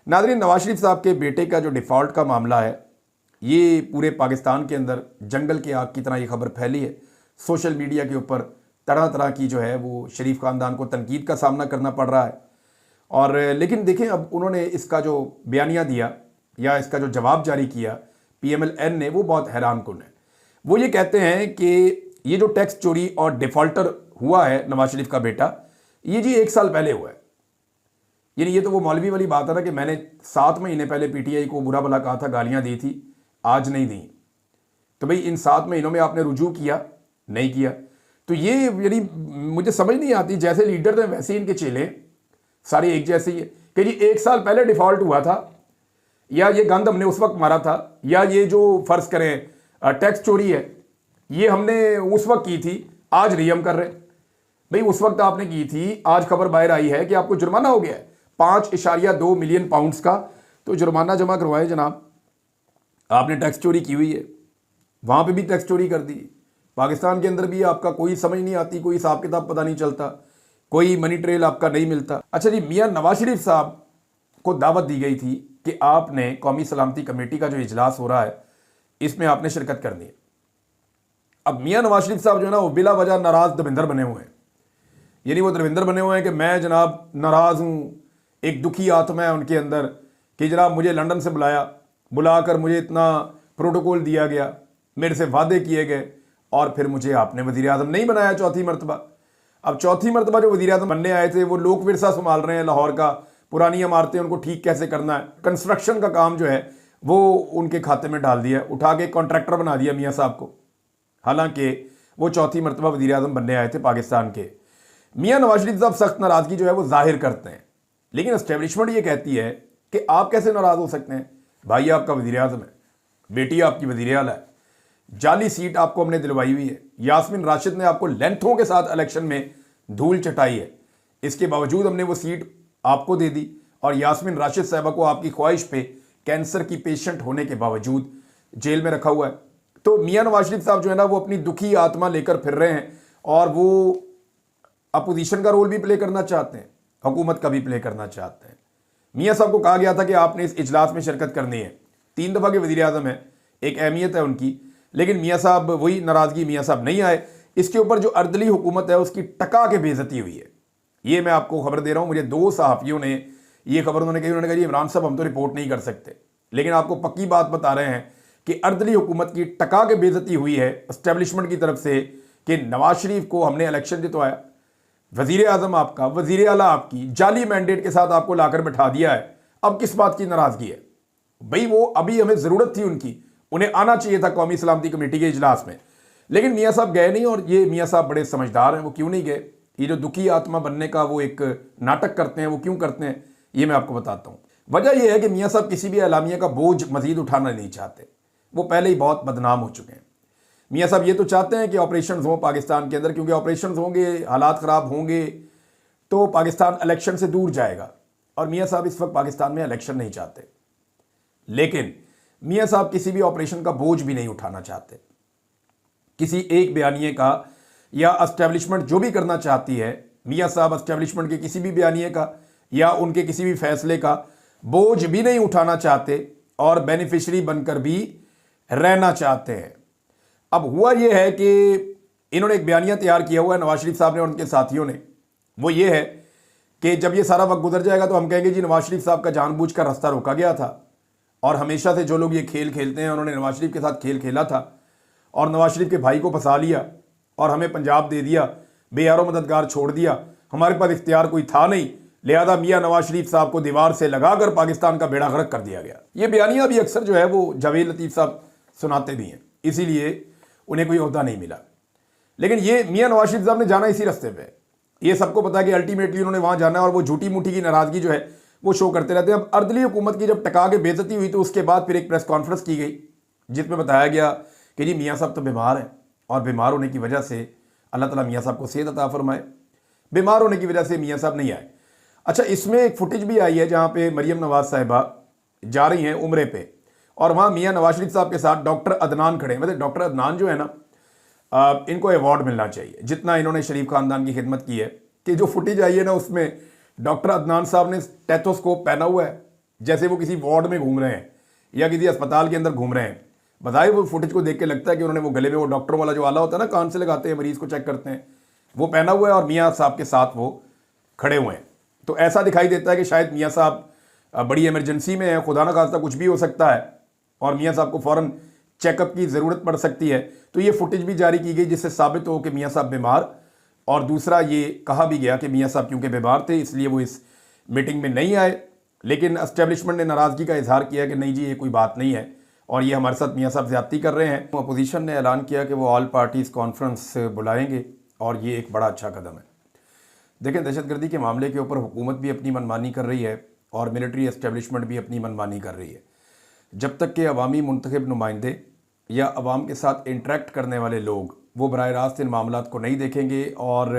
नाज़रीन, नवाज शरीफ साहब के बेटे का जो डिफ़ॉल्ट का मामला है, ये पूरे पाकिस्तान के अंदर जंगल की आग की तरह ये खबर फैली है। सोशल मीडिया के ऊपर तरह तरह की जो है वो शरीफ ख़ानदान को तनकीद का सामना करना पड़ रहा है। और लेकिन देखें, अब उन्होंने इसका जो बयानिया दिया या इसका जो जवाब जारी किया PMLN ने, वो बहुत हैरान कुन है। वो ये कहते हैं कि ये जो टैक्स चोरी और डिफ़ॉल्टर हुआ है नवाज शरीफ का बेटा, ये जी 1 साल पहले हुआ है। यानी ये तो वो मौलवी वाली बात है ना कि मैंने 7 महीने पहले PTI को बुरा भला कहा था, गालियां दी थी, आज नहीं दी। तो भाई इन 7 महीनों में आपने रुजू किया? नहीं किया। तो ये यानी मुझे समझ नहीं आती, जैसे लीडर थे वैसे इनके चेले सारे एक जैसे ही है कि जी 1 साल पहले डिफ़ॉल्ट हुआ था, या ये गंद हमने उस वक्त मारा था, या ये जो फ़र्ज़ करें टैक्स चोरी है ये हमने उस वक्त की थी, आज नहीं हम कर रहे। भाई उस वक्त आपने की थी, आज खबर बाहर आई है कि आपको जुर्माना हो गया है 5.2 मिलियन पाउंड्स का। तो जुर्माना जमा करवाए जनाब, आपने टैक्स चोरी की हुई है, वहाँ पे भी टैक्स चोरी कर दी। पाकिस्तान के अंदर भी आपका कोई समझ नहीं आती, कोई हिसाब किताब पता नहीं चलता, कोई मनी ट्रेल आपका नहीं मिलता। अच्छा जी, मियाँ नवाज शरीफ साहब को दावत दी गई थी कि आपने कौमी सलामती कमेटी का जो इजलास हो रहा है इसमें आपने शिरकत करनी है। अब मियाँ नवाज शरीफ साहब जो है ना, वो बिला वजह नाराज़ दविंदर बने हुए हैं। यानी वो दविंदर बने हुए हैं कि मैं जनाब नाराज़ हूँ, एक दुखी आत्मा है उनके अंदर कि जनाब मुझे लंदन से बुलाकर मुझे इतना प्रोटोकॉल दिया गया, मेरे से वादे किए गए, और फिर मुझे आपने वज़ीर आज़म नहीं बनाया चौथी मरतबा। अब चौथी मरतबा जो वज़ीर आज़म बनने आए थे वो लोक विरसा संभाल रहे हैं लाहौर का, पुरानी इमारतें उनको ठीक कैसे करना है, कंस्ट्रक्शन का काम जो है वो उनके खाते में डाल दिया, उठा के कॉन्ट्रैक्टर बना दिया मियाँ साहब को। हालांकि वो चौथी मरतबा वज़ीर आज़म बनने आए थे पाकिस्तान के। मियाँ नवाज शरीफ साहब सख्त नाराज़गी जो है वो जाहिर करते हैं, लेकिन एस्टेब्लिशमेंट ये कहती है कि आप कैसे नाराज़ हो सकते हैं? भाई आपका वज़ीर आज़म है, बेटी आपकी वज़ीर आला है, जाली सीट आपको हमने दिलवाई हुई है, यास्मीन राशिद ने आपको लेंथों के साथ इलेक्शन में धूल चटाई है, इसके बावजूद हमने वो सीट आपको दे दी, और यास्मीन राशिद साहबा को आपकी ख्वाहिश पे कैंसर की पेशेंट होने के बावजूद जेल में रखा हुआ है। तो मियाँ नवाज शरीफ साहब जो है ना, वो अपनी दुखी आत्मा लेकर फिर रहे हैं, और वो अपोजिशन का रोल भी प्ले करना चाहते हैं, हुकूमत का भी प्ले करना चाहते हैं। मियाँ साहब को कहा गया था कि आपने इस इजलास में शिरकत करनी है, 3 दफ़ा के वज़ीर आज़म है, एक अहमियत है उनकी, लेकिन मियाँ साहब वही नाराज़गी, मियाँ साहब नहीं आए। इसके ऊपर जो अर्दली हुकूमत है उसकी टका के बेइज्जती हुई है। ये मैं आपको खबर दे रहा हूँ, मुझे 2 सहाफ़ियों ने ये खबर उन्होंने कहा जी इमरान साहब हम तो रिपोर्ट नहीं कर सकते, लेकिन आपको पक्की बात बता रहे हैं कि अर्दली हुकूमत की टका के बेइज्जती हुई है एस्टेब्लिशमेंट की तरफ से कि नवाज शरीफ को हमने इलेक्शन जितवाया, वज़ीर आज़म आपका, वज़ीर आला आपकी, जाली मैंडेट के साथ आपको लाकर बैठा दिया है। अब किस बात की नाराज़गी है? भाई वो अभी हमें ज़रूरत थी उनकी, उन्हें आना चाहिए था कौमी सलामती कमेटी के इजलास में, लेकिन मियाँ साहब गए नहीं। और ये मियाँ साहब बड़े समझदार हैं, वो क्यों नहीं गए? ये जो दुखी आत्मा बनने का वो एक नाटक करते हैं, वो क्यों करते हैं ये मैं आपको बताता हूँ। वजह यह है कि मियाँ साहब किसी भी एलामिया का बोझ मजीद उठाना नहीं चाहते, वो पहले ही बहुत बदनाम हो चुके हैं। मियाँ साहब ये तो चाहते हैं कि ऑपरेशंस हों पाकिस्तान के अंदर, क्योंकि ऑपरेशंस होंगे, हालात ख़राब होंगे तो पाकिस्तान इलेक्शन से दूर जाएगा, और मियाँ साहब इस वक्त पाकिस्तान में इलेक्शन नहीं चाहते। लेकिन मियाँ साहब किसी भी ऑपरेशन का बोझ भी नहीं उठाना चाहते। किसी एक बयानिए का या एस्टेब्लिशमेंट जो भी करना चाहती है, मियाँ साहब एस्टेब्लिशमेंट के किसी भी बयानिए का या उनके किसी भी फैसले का बोझ भी नहीं उठाना चाहते, और बेनिफिशरी बनकर भी रहना चाहते हैं। अब हुआ यह है कि इन्होंने एक बयानिया तैयार किया हुआ है नवाज शरीफ साहब ने और उनके साथियों ने। वो ये है कि जब ये सारा वक्त गुजर जाएगा तो हम कहेंगे जी नवाज शरीफ साहब का जानबूझकर रास्ता रोका गया था, और हमेशा से जो लोग ये खेल खेलते हैं उन्होंने नवाज शरीफ के साथ खेल खेला था, और नवाज शरीफ के भाई को फंसा लिया और हमें पंजाब दे दिया, बेयारो मददगार छोड़ दिया, हमारे पास इख्तियार कोई था नहीं, लिहाजा मियाँ नवाज शरीफ साहब को दीवार से लगाकर पाकिस्तान का बेड़ा गर्क कर दिया गया। ये बयानिया भी अक्सर जो है वो जावेद लतीफ़ साहब सुनाते भी हैं, इसीलिए उन्हें कोई ओहदा नहीं मिला। लेकिन ये मियाँ नवाज शरीफ साहब ने जाना इसी रास्ते पे, ये सबको पता है कि अल्टीमेटली उन्होंने वहाँ जाना है, और वो झूठी मूठी की नाराज़गी जो है वो शो करते रहते हैं। अब अर्दली हुकूमत की जब टका के बेइज्जती हुई तो उसके बाद फिर एक प्रेस कॉन्फ्रेंस की गई जिसमें बताया गया कि जी मियाँ साहब तो बीमार हैं, और बीमार होने की वजह से अल्लाह ताला मियाँ साहब को सेहत अता फरमाए, बीमार होने की वजह से मियाँ साहब नहीं आए। अच्छा, इसमें एक फुटेज भी आई है जहाँ पे मरियम नवाज साहिबा जा रही हैं उम्रे पे, और वहाँ मियाँ नवाज शरीफ साहब के साथ डॉक्टर अदनान खड़े हैं। मतलब डॉक्टर अदनान जो है ना, इनको अवार्ड मिलना चाहिए जितना इन्होंने शरीफ खानदान की खिदमत की है। कि जो फुटेज आई है ना उसमें डॉक्टर अदनान साहब ने स्टेथोस्कोप पहना हुआ है, जैसे वो किसी वार्ड में घूम रहे हैं या किसी अस्पताल के अंदर घूम रहे हैं। बताइए, वो फुटेज को देख के लगता है कि उन्होंने वो गले में वो डॉक्टर वाला जो आला होता है ना, कान से लगाते हैं, मरीज को चेक करते हैं, वो पहना हुआ है और मियाँ साहब के साथ वो खड़े हुए हैं। तो ऐसा दिखाई देता है कि शायद मियाँ साहब बड़ी इमरजेंसी में है, खुदा ना खास्ता कुछ भी हो सकता है और मियाँ साहब को फ़ौरन चेकअप की ज़रूरत पड़ सकती है। तो ये फुटेज भी जारी की गई जिससे साबित हो कि मियाँ साहब बीमार, और दूसरा ये कहा भी गया कि मियाँ साहब क्योंकि बीमार थे इसलिए वो इस मीटिंग में नहीं आए। लेकिन एस्टेब्लिशमेंट ने नाराज़गी का इजहार किया कि नहीं जी, ये कोई बात नहीं है और ये हमारे साथ मियाँ साहब ज़्यादती कर रहे हैं। अपोजिशन ने ऐलान किया कि वो ऑल पार्टीज़ कॉन्फ्रेंस बुलाएंगे और ये एक बड़ा अच्छा कदम है। देखें, दहशतगर्दी के मामले के ऊपर हुकूमत भी अपनी मनमानी कर रही है और मिलिट्री एस्टेब्लिशमेंट भी अपनी मनमानी कर रही है। जब तक कि अवामी मुंतखब नुमाइंदे या अवाम के साथ इंटरेक्ट करने वाले लोग वो बराह रास्त इन मामलात को नहीं देखेंगे और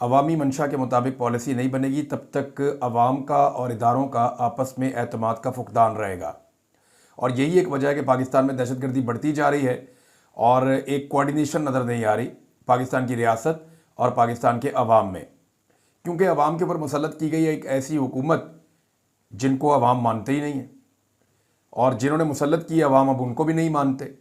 अवामी मंशा के मुताबिक पॉलिसी नहीं बनेगी, तब तक अवाम का और इदारों का आपस में एतमाद का फुकदान रहेगा। और यही एक वजह है कि पाकिस्तान में दहशतगर्दी बढ़ती जा रही है और एक कोऑर्डिनेशन नज़र नहीं आ रही पाकिस्तान की रियासत और पाकिस्तान के अवाम में, क्योंकि अवाम के ऊपर मुसल्लत की गई है एक ऐसी हुकूमत जिनको अवाम मानते ही नहीं है और जिन्होंने मुसल्लत की अवाम अब उनको भी नहीं मानते।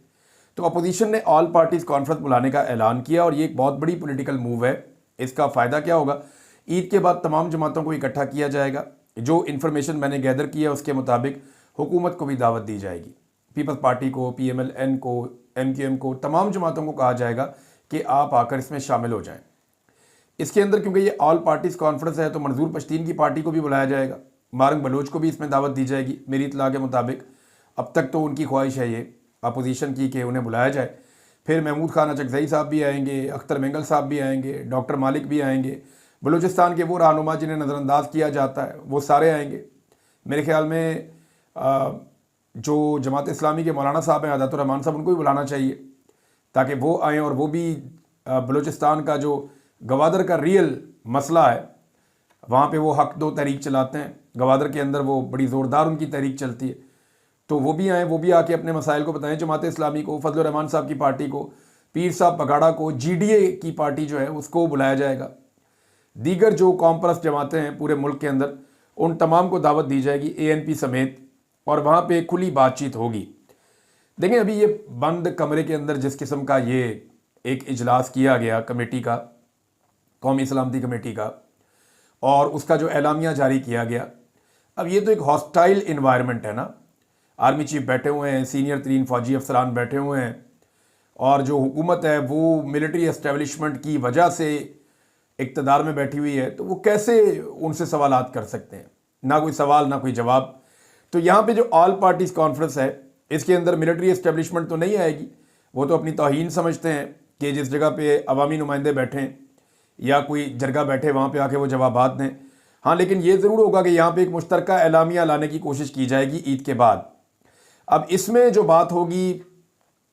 तो अपोजिशन ने ऑल पार्टीज़ कॉन्फ्रेंस बुलाने का ऐलान किया और ये एक बहुत बड़ी पॉलिटिकल मूव है। इसका फ़ायदा क्या होगा? ईद के बाद तमाम जमातों को इकट्ठा किया जाएगा। जो इन्फॉर्मेशन मैंने गैदर किया उसके मुताबिक हुकूमत को भी दावत दी जाएगी, पीपल्स पार्टी को, PMLN को, MQM को, तमाम जमातों को कहा जाएगा कि आप आकर इसमें शामिल हो जाएं। इसके अंदर क्योंकि ये ऑल पार्टीज़ कॉन्फ्रेंस है तो मंजूर पश्तीन की पार्टी को भी बुलाया जाएगा, मारंग बलोच को भी इसमें दावत दी जाएगी मेरी इत्तला के मुताबिक। अब तक तो उनकी ख्वाहिश है ये अपोजिशन की कि उन्हें बुलाया जाए। फिर महमूद खान अचकज़ई साहब भी आएंगे, अख्तर मेंगल साहब भी आएंगे, डॉक्टर मालिक भी आएंगे, बलूचिस्तान के वो रहनुमा जिन्हें नज़रअंदाज किया जाता है वो सारे आएंगे। मेरे ख्याल में जो जमात इस्लामी के मौलाना साहब हैं आदातुर रहमान साहब, उनको भी बुलाना चाहिए ताकि वो आएँ और वो भी बलूचिस्तान का जो गवादर का रियल मसला है वहाँ पे वो हक दो तहरीक चलाते हैं। गवादर के अंदर वो बड़ी ज़ोरदार उनकी तहरीक चलती है, तो वो भी आएँ, वो भी आके अपने मसाइल को बताएं जमात इस्लामी को, फजल रहमान साहब की पार्टी को, पीर साहब पगाड़ा को, GDA की पार्टी जो है उसको बुलाया जाएगा। दीगर जो कौम परस्त जमातें हैं पूरे मुल्क के अंदर उन तमाम को दावत दी जाएगी, ANP समेत, और वहाँ पे खुली बातचीत होगी। देखें, अभी ये बंद कमरे के अंदर जिस किस्म का ये एक इजलास किया गया कमेटी का, कौमी सलामती कमेटी का, और उसका जो एलामिया जारी किया गया, अब ये तो एक हॉस्टाइल इन्वायरमेंट है ना। आर्मी चीफ बैठे हुए हैं, सीनियर तरीन फ़ौजी अफसरान बैठे हुए हैं और जो हुकूमत है वो मिलिट्री एस्टेब्लिशमेंट की वजह से इक़्तिदार में बैठी हुई है, तो वो कैसे उनसे सवालात कर सकते हैं? ना कोई सवाल ना कोई जवाब। तो यहाँ पे जो ऑल पार्टीज़ कॉन्फ्रेंस है इसके अंदर मिलिट्री एस्टेब्लिशमेंट तो नहीं आएगी। वो तो अपनी तौहीन समझते हैं कि जिस जगह पे अवामी नुमाइंदे बैठें या कोई जरगा बैठे वहाँ पे आके वो जवाबात दें। हाँ, लेकिन ये ज़रूर होगा कि यहाँ पे एक मुश्तरका एलामिया लाने की कोशिश की जाएगी ईद के बाद। अब इसमें जो बात होगी,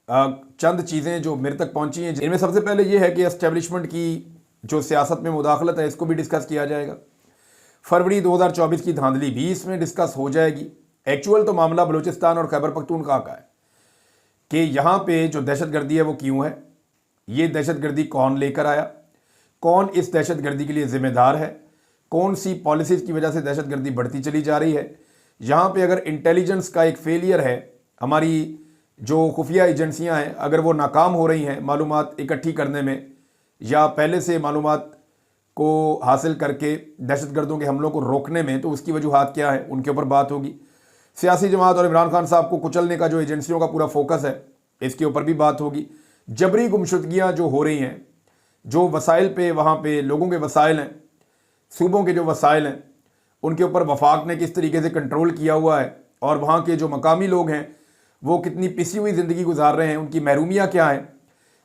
चंद चीज़ें जो मेरे तक पहुँची हैं, इनमें सबसे पहले ये है कि एस्टेब्लिशमेंट की जो सियासत में मुदाखलत है इसको भी डिस्कस किया जाएगा। फरवरी 2024 की धांधली भी इसमें डिस्कस हो जाएगी। एक्चुअल तो मामला बलूचिस्तान और खैबर पख्तूनख्वा का है कि यहाँ पे जो दहशतगर्दी है वो क्यों है, ये दहशतगर्दी कौन लेकर आया, कौन इस दहशतगर्दी के लिए ज़िम्मेदार है, कौन सी पॉलिसीज़ की वजह से दहशतगर्दी बढ़ती चली जा रही है। यहाँ पे अगर इंटेलिजेंस का एक फेलियर है, हमारी जो खुफिया एजेंसियाँ हैं अगर वो नाकाम हो रही हैं मालूमात इकट्ठी करने में या पहले से मालूमात को हासिल करके दहशतगर्दों के हमलों को रोकने में, तो उसकी वजूहात क्या है उनके ऊपर बात होगी। सियासी जमात और इमरान खान साहब को कुचलने का जो एजेंसियों का पूरा फोकस है इसके ऊपर भी बात होगी। जबरी गुमशुदगियाँ जो हो रही हैं, जो वसाइल पे वहाँ पे लोगों के वसाइल हैं, सूबों के जो वसाइल हैं उनके ऊपर वफाक ने किस तरीके से कंट्रोल किया हुआ है और वहाँ के जो मकामी लोग हैं वो कितनी पिसी हुई ज़िंदगी गुजार रहे हैं, उनकी महरूमियाँ क्या हैं।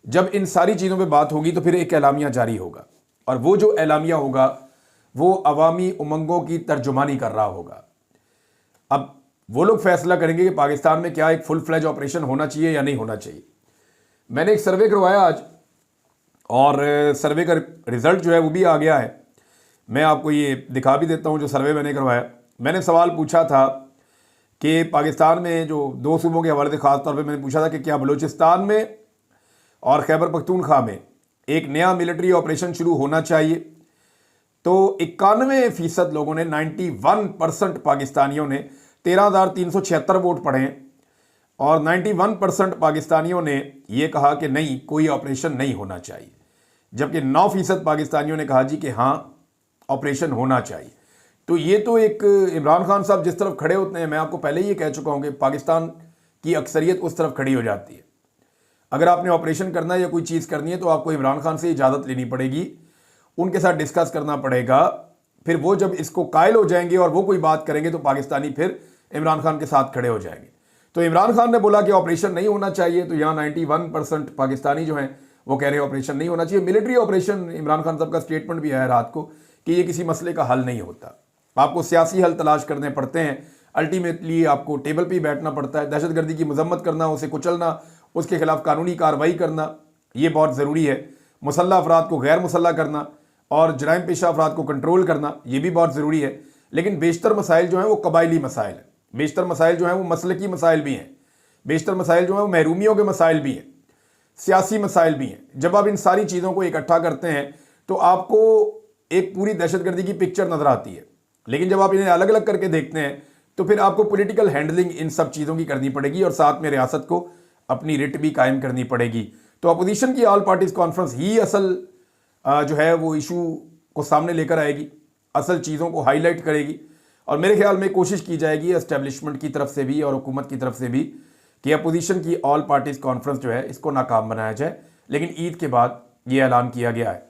जब इन सारी चीज़ों पे बात होगी तो फिर एक एलामिया जारी होगा और वो जो एलामिया होगा वो अवामी उमंगों की तर्जुमानी कर रहा होगा। अब वो लोग फैसला करेंगे कि पाकिस्तान में क्या एक फुल फ्लैज ऑपरेशन होना चाहिए या नहीं होना चाहिए। मैंने एक सर्वे करवाया आज और सर्वे का रिज़ल्ट जो है वो भी आ गया है। मैं आपको ये दिखा भी देता हूँ जो सर्वे मैंने करवाया। मैंने सवाल पूछा था कि पाकिस्तान में जो दो सूबों के हवाले से ख़ास तौर पे मैंने पूछा था कि क्या बलूचिस्तान में और खैबर पख्तूनख्वा में एक नया मिलिट्री ऑपरेशन शुरू होना चाहिए। तो 91% लोगों ने, 91% पाकिस्तानियों ने 13,376 वोट पड़े हैं और 91% पाकिस्तानियों ने ये कहा कि नहीं, कोई ऑपरेशन नहीं होना चाहिए, जबकि 9% पाकिस्तानियों ने कहा जी कि हाँ ऑपरेशन होना चाहिए। तो ये तो एक इमरान खान साहब जिस तरफ खड़े होते हैं, मैं आपको पहले ही ये कह चुका हूँ कि पाकिस्तान की अक्सरियत उस तरफ खड़ी हो जाती है। अगर आपने ऑपरेशन करना है या कोई चीज़ करनी है तो आपको इमरान खान से इजाज़त लेनी पड़ेगी, उनके साथ डिस्कस करना पड़ेगा। फिर वो जब इसको कायल हो जाएंगे और वो कोई बात करेंगे तो पाकिस्तानी फिर इमरान खान के साथ खड़े हो जाएंगे। तो इमरान खान ने बोला कि ऑपरेशन नहीं होना चाहिए, तो यहाँ 91% पाकिस्तानी जो हैं वो कह रहे हैं ऑपरेशन नहीं होना चाहिए। मिलिट्री ऑपरेशन, इमरान खान साहब का स्टेटमेंट भी आया रात को कि ये किसी मसले का हल नहीं होता, आपको सियासी हल तलाश करने पड़ते हैं। अल्टीमेटली आपको टेबल पर ही बैठना पड़ता है। दहशतगर्दी की मजम्मत करना, उसे कुचलना, उसके खिलाफ कानूनी कार्रवाई करना, ये बहुत ज़रूरी है। मुसल्ला अफराद को गैर मुसल्ला करना और जराइम पेशा अफराद को कंट्रोल करना, ये भी बहुत ज़रूरी है। लेकिन बेशतर मसाइल जो हैं वो कबायली मसाइल हैं, बेशतर मसाइल जो हैं वो मसलकी मसाइल भी हैं, बेशतर मसाइल जो हैं वो महरूमियों के मसाइल भी हैं, सियासी मसाइल भी हैं। जब आप इन सारी चीज़ों को इकट्ठा करते हैं तो आपको एक पूरी दहशतगर्दी की पिक्चर नज़र आती है। लेकिन जब आप इन्हें अलग अलग करके देखते हैं तो फिर आपको पॉलिटिकल हैंडलिंग इन सब चीज़ों की करनी पड़ेगी और साथ में रियासत को अपनी रिट भी कायम करनी पड़ेगी। तो अपोजिशन की ऑल पार्टीज़ कॉन्फ्रेंस ही असल जो है वो इशू को सामने लेकर आएगी, असल चीज़ों को हाईलाइट करेगी और मेरे ख्याल में कोशिश की जाएगी एस्टेब्लिशमेंट की तरफ से भी और हुकूमत की तरफ से भी कि अपोजिशन की ऑल पार्टीज़ कॉन्फ्रेंस जो है इसको नाकाम बनाया जाए। लेकिन ईद के बाद ये ऐलान किया गया है